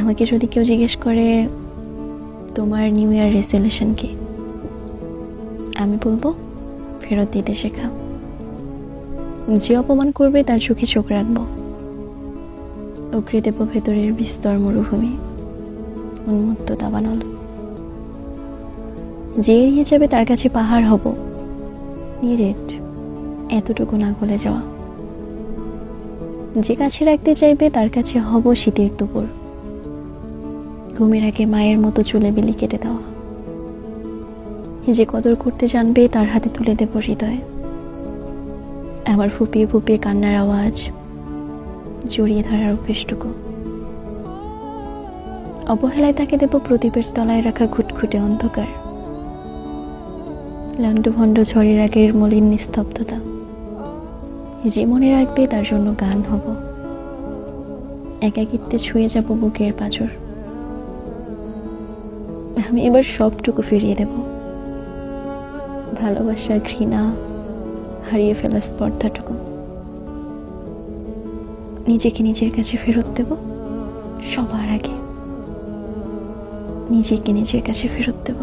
আমাকে যদি কেউ জিজ্ঞেস করে তোমার নিউ ইয়ার রেজলিউশন কি, আমি বলবো ফেরত দিতে শেখা। যে অপমান করবে তার চোখে চোখ রাখবো, উকড়ে দেব ভেতরের বিস্তর মরুভূমি, উন্মুক্ত দাবানল। যে এড়িয়ে যাবে তার কাছে পাহাড় হব, নিরেট এতটুকু না গলে যাওয়া। যে কাছে রাখতে চাইবে তার কাছে হব শীতের দুপুর, ঘুমের আগে মায়ের মতো চুলে বিলি কেটে দেওয়া। যে কদর করতে জানবে তার হাতে তুলে দেব হৃদয়, আমার ফুপিয়ে ফুপিয়ে কান্নার আওয়াজ, জড়িয়ে ধরার অভ্যেসটুকু। অবহেলায় তাকে দেব প্রদীপের তলায় রাখা ঘুটঘুটে অন্ধকার, লণ্ডভণ্ড ঝড়ের আগের মলিন নিস্তব্ধতা। যে মনে রাখবে তার জন্য গান হব, একাকিত্বে ছুঁয়ে যাব বুকের পাঁজর। আমি এবার সবটুকু ফিরিয়ে দেব, ভালোবাসা, ঘৃণা, হারিয়ে ফেলা স্পর্ধাটুকু। নিজেকে নিজের কাছে ফেরত দেব, সবার আগে নিজেকে নিজের কাছে ফেরত দেব।